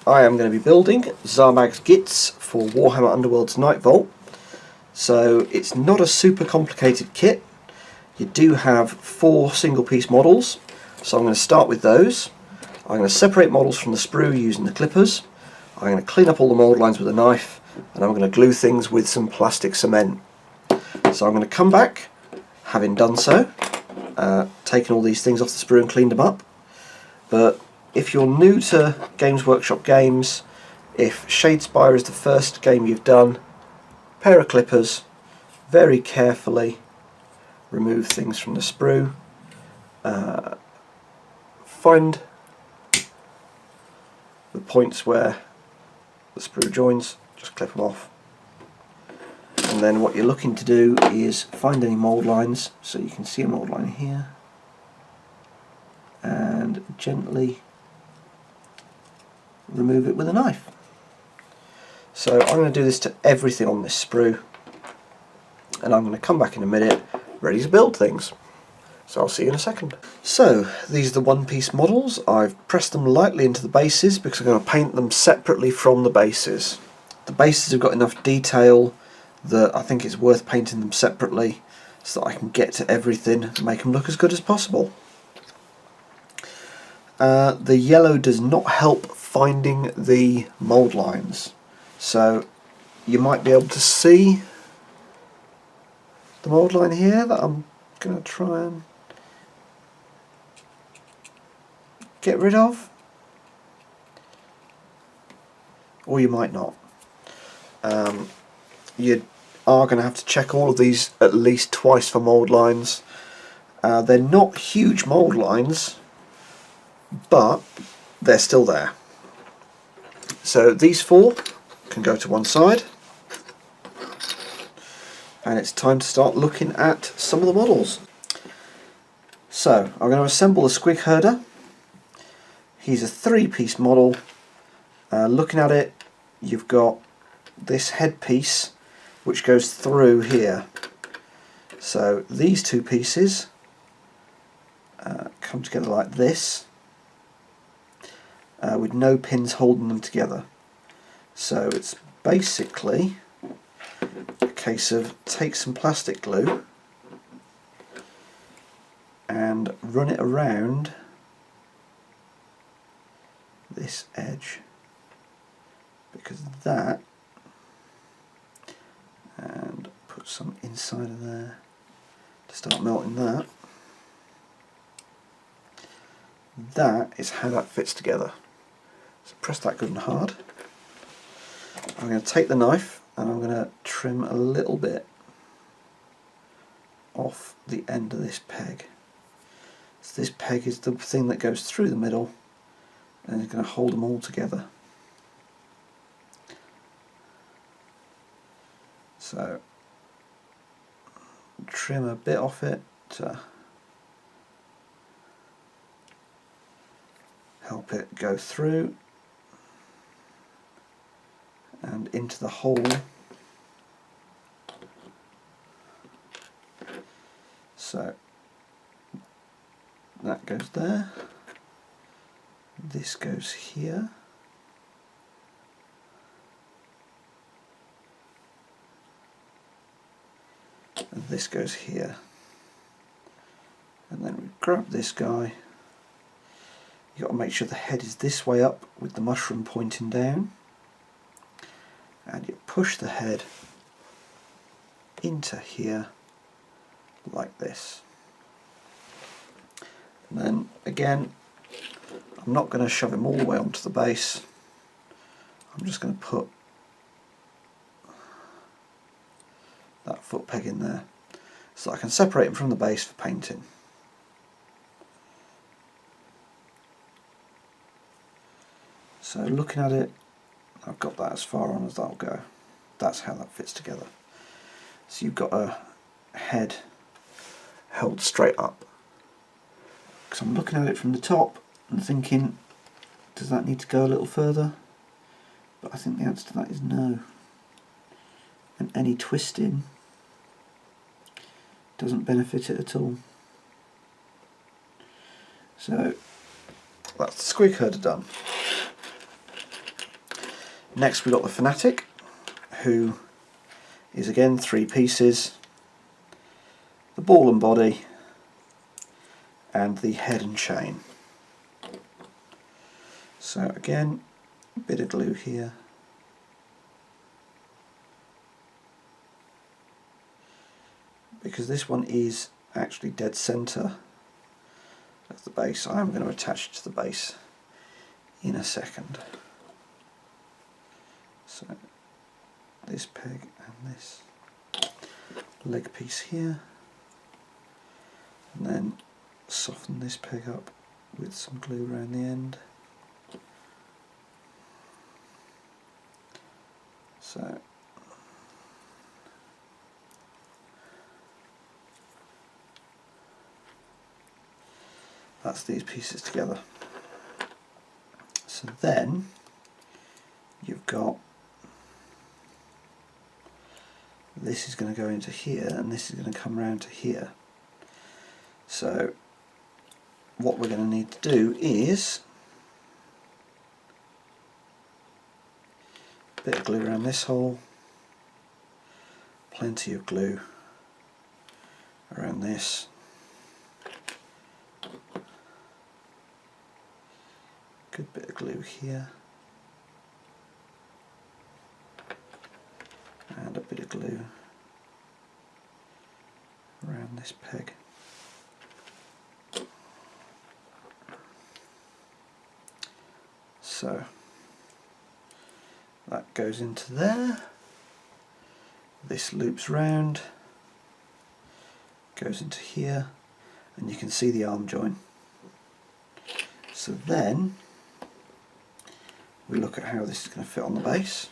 I am going to be building Zarbag's Gitz for Warhammer Underworlds Nightvault. So it's not a super complicated kit. You do have 4 single piece models, so I'm going to start with those. I'm going to separate models from the sprue using the clippers. I'm going to clean up all the mould lines with a knife, and I'm going to glue things with some plastic cement. So I'm going to come back, having done so, taken all these things off the sprue and cleaned them up. But if you're new to Games Workshop games, if Shadespire is the first game you've done, pair of clippers, very carefully remove things from the sprue, find the points where the sprue joins, just clip them off. And then what you're looking to do is find any mould lines, so you can see a mould line here, and gently remove it with a knife. So I'm going to do this to everything on this sprue, and I'm going to come back in a minute ready to build things. So I'll see you in a second. So these are the one-piece models. I've pressed them lightly into the bases because I'm going to paint them separately from the bases. The bases have got enough detail that I think it's worth painting them separately so that I can get to everything and make them look as good as possible. The yellow does not help finding the mould lines, so you might be able to see the mould line here that I'm going to try and get rid of, or you might not. You are going to have to check all of these at least twice for mould lines. They're not huge mould lines, but they're still there. So these 4 can go to one side, and it's time to start looking at some of the models. So I'm going to assemble the squig herder. He's a 3-piece model. Looking at it, you've got this headpiece which goes through here. So these 2 pieces come together like this, with no pins holding them together. So it's basically a case of take some plastic glue and run it around this edge, because that, and put some inside of there to start melting that. That is how that fits together. So press that good and hard. I'm going to take the knife and I'm going to trim a little bit off the end of this peg. So this peg is the thing that goes through the middle and is going to hold them all together. So trim a bit off it to help it go through and into the hole. So that goes there, this goes here, and this goes here, and then we grab this guy. You've got to make sure the head is this way up with the mushroom pointing down, and you push the head into here like this. And then again, I'm not going to shove him all the way onto the base. I'm just going to put that foot peg in there so I can separate him from the base for painting. So looking at it, I've got that as far on as that'll go. That's how that fits together. So you've got a head held straight up. Because I'm looking at it from the top and thinking, does that need to go a little further? But I think the answer to that is no. And any twisting doesn't benefit it at all. So that's the squig herder done. Next we've got the Fanatic, who is again 3 pieces, the ball and body, and the head and chain. So again, a bit of glue here. Because this one is actually dead centre of the base, I'm going to attach it to the base in a second. So this peg and this leg piece here, and then soften this peg up with some glue around the end. So that's these pieces together. So then you've got, this is going to go into here and this is going to come round to here. So what we're going to need to do is a bit of glue around this hole, plenty of glue around this, good bit of glue here, and a bit of glue around this peg. So that goes into there, this loops round, goes into here, and you can see the arm join. So then we look at how this is going to fit on the base.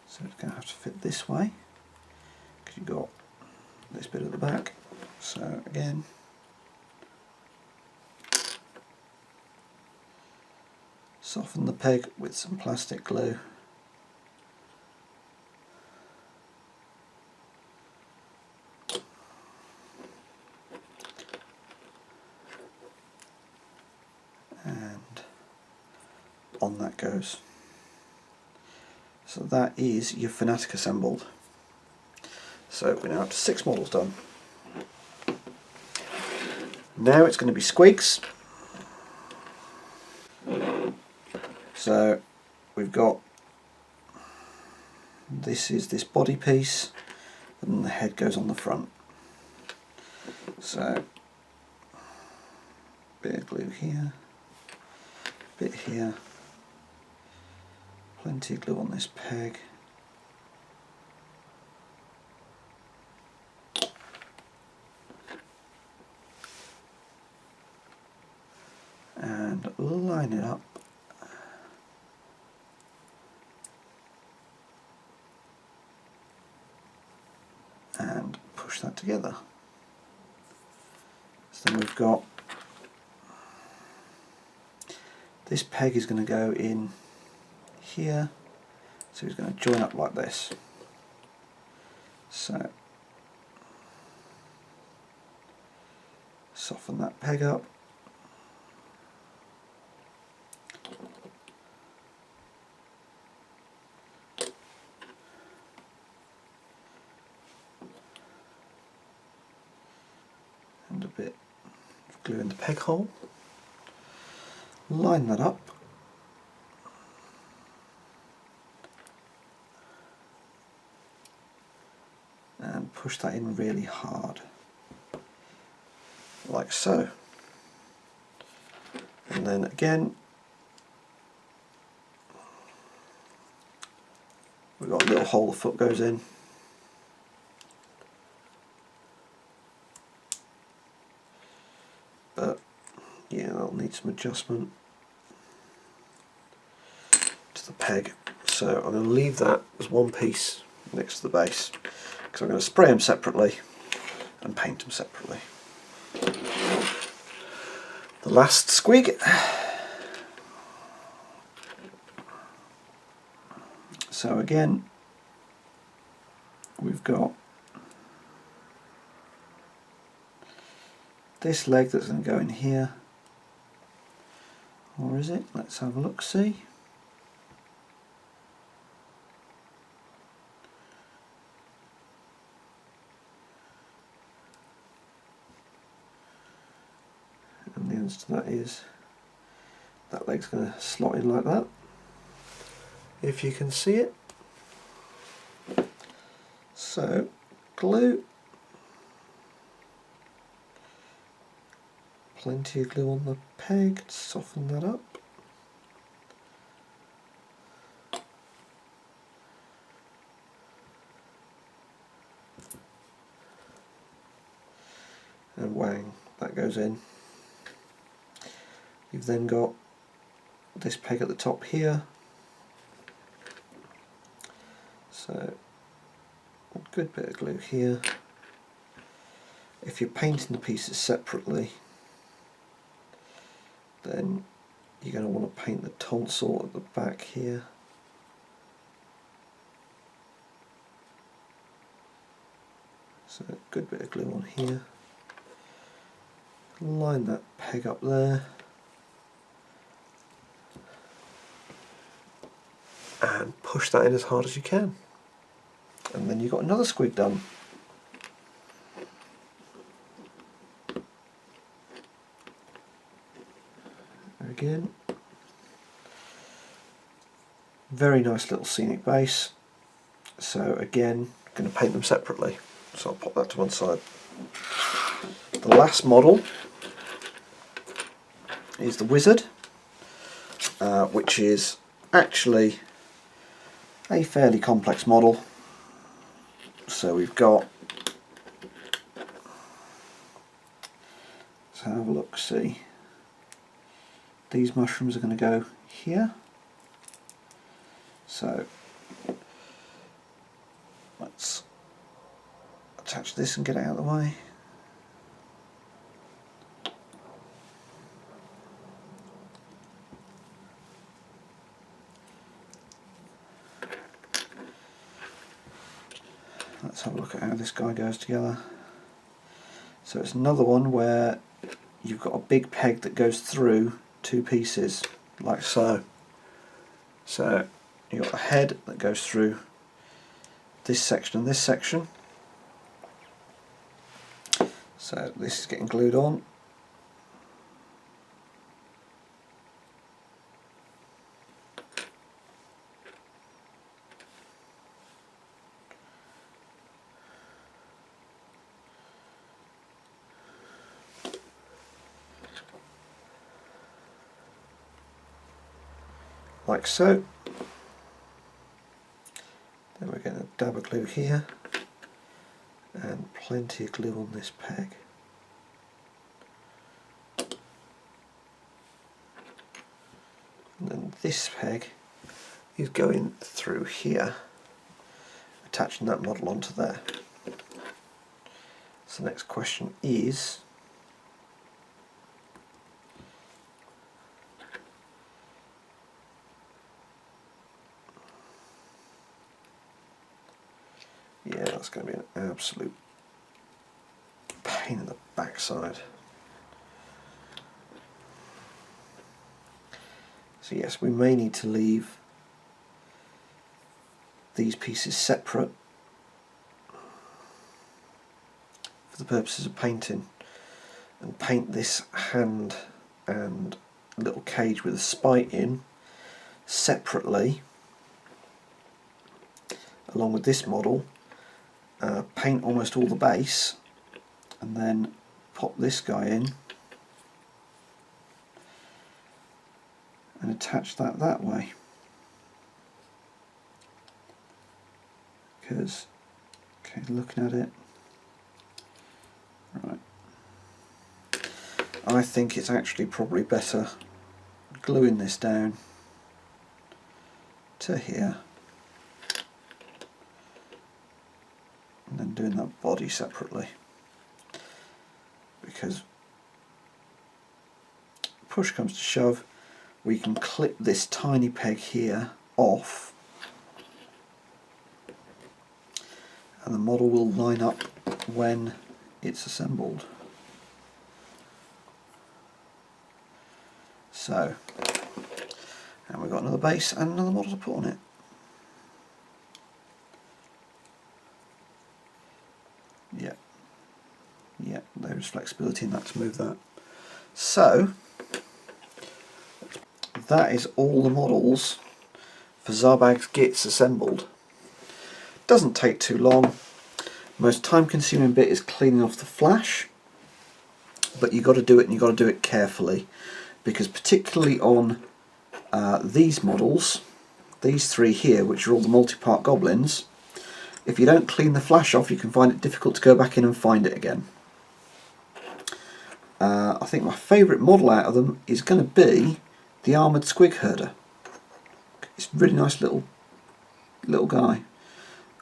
So it's going to have to fit this way, because you've got this bit at the back. So again, soften the peg with some plastic glue. And on that goes. So that is your Fanatic assembled. So we're now up to 6 models done. Now it's going to be squigs. So we've got, this is this body piece, and the head goes on the front. So bit of glue here, bit here, plenty of glue on this peg. And line it up. And push that together. So then we've got, this peg is going to go in here, so it's going to join up like this. So soften that peg up. And a bit of glue in the peg hole. Line that up. And push that in really hard. Like so. And then again, we've got a little hole the foot goes in. But yeah, that'll need some adjustment to the peg. So I'm going to leave that as one piece next to the base, because I'm going to spray them separately and paint them separately. The last squig. So again, we've got this leg that's going to go in here, or is it? Let's have a look, see. And the answer to that is that leg's going to slot in like that, if you can see it. So glue, plenty of glue on the peg to soften that up. And wang, that goes in. You've then got this peg at the top here, so a good bit of glue here. If you're painting the pieces separately, then you're going to want to paint the tonsil at the back here. So a good bit of glue on here. Line that peg up there. And push that in as hard as you can. And then you've got another squig done. Again, very nice little scenic base. So again, I'm going to paint them separately. So I'll pop that to one side. The last model is the Wizard, which is actually a fairly complex model. So we've got, let's have a look, see, these mushrooms are going to go here. So let's attach this and get it out of the way. Let's have a look at how this guy goes together. So it's another one where you've got a big peg that goes through two pieces, like so. So you've got a head that goes through this section and this section. So this is getting glued on. Like so. Then we're going to dab a glue here and plenty of glue on this peg. And then this peg is going through here, attaching that model onto there. So the next question is, yeah, that's going to be an absolute pain in the backside. So yes, we may need to leave these pieces separate for the purposes of painting, and paint this hand and little cage with a spite in separately along with this model. Paint almost all the base and then pop this guy in and attach that way, because, okay, looking at it, right, I think it's actually probably better gluing this down to here and then doing that body separately, because push comes to shove, we can clip this tiny peg here off and the model will line up when it's assembled. So, and we've got another base and another model to put on it. Yeah, yeah, there is flexibility in that to move that. So, that is all the models for Zarbag's Gitz assembled. Doesn't take too long. Most time consuming bit is cleaning off the flash, but you've got to do it, and you've got to do it carefully, because particularly on these models, these three here, which are all the multi-part goblins, if you don't clean the flash off, you can find it difficult to go back in and find it again. I think my favourite model out of them is going to be the armoured squig herder. It's a really nice little guy.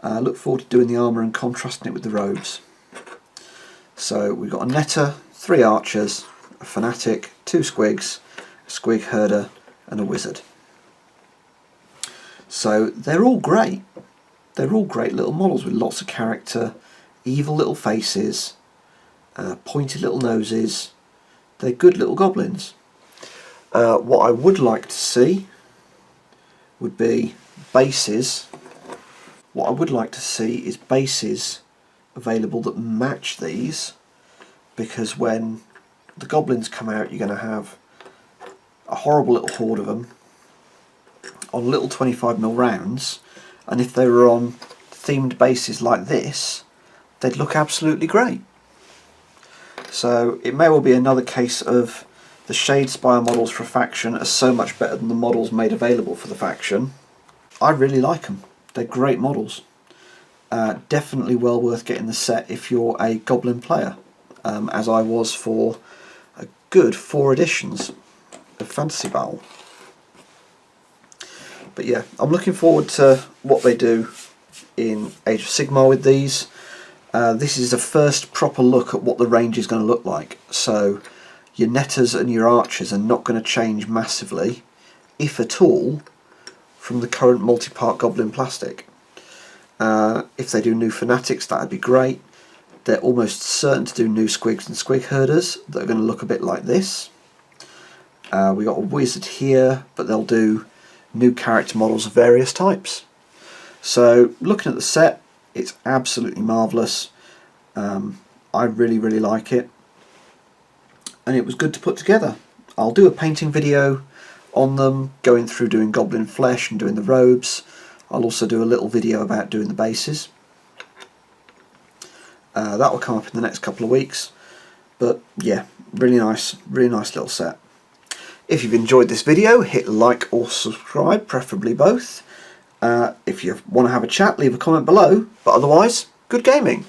I look forward to doing the armour and contrasting it with the robes. So we've got a netter, 3 archers, a fanatic, 2 squigs, a squig herder and a wizard. So they're all great. They're all great little models with lots of character, evil little faces, pointy little noses. They're good little goblins. What I would like to see would be bases. What I would like to see is bases available that match these, because when the goblins come out, you're going to have a horrible little horde of them on little 25mm rounds, and if they were on themed bases like this, they'd look absolutely great. So it may well be another case of the Shadespire models for a faction are so much better than the models made available for the faction. I really like them. They're great models. Definitely well worth getting the set if you're a Goblin player, as I was for a good 4 editions of Fantasy Battle. But yeah, I'm looking forward to what they do in Age of Sigmar with these. This is the first proper look at what the range is going to look like. So your netters and your archers are not going to change massively, if at all, from the current multi-part Goblin plastic. If they do new fanatics, that would be great. They're almost certain to do new squigs and squig herders that are going to look a bit like this. We got a wizard here, but they'll do new character models of various types. So looking at the set, it's absolutely marvellous. I really like it, and it was good to put together. I'll do a painting video on them, going through doing goblin flesh and doing the robes. I'll also do a little video about doing the bases. That will come up in the next couple of weeks. But yeah, really nice little set. If you've enjoyed this video, hit like or subscribe, preferably both. If you want to have a chat, leave a comment below. But otherwise, good gaming.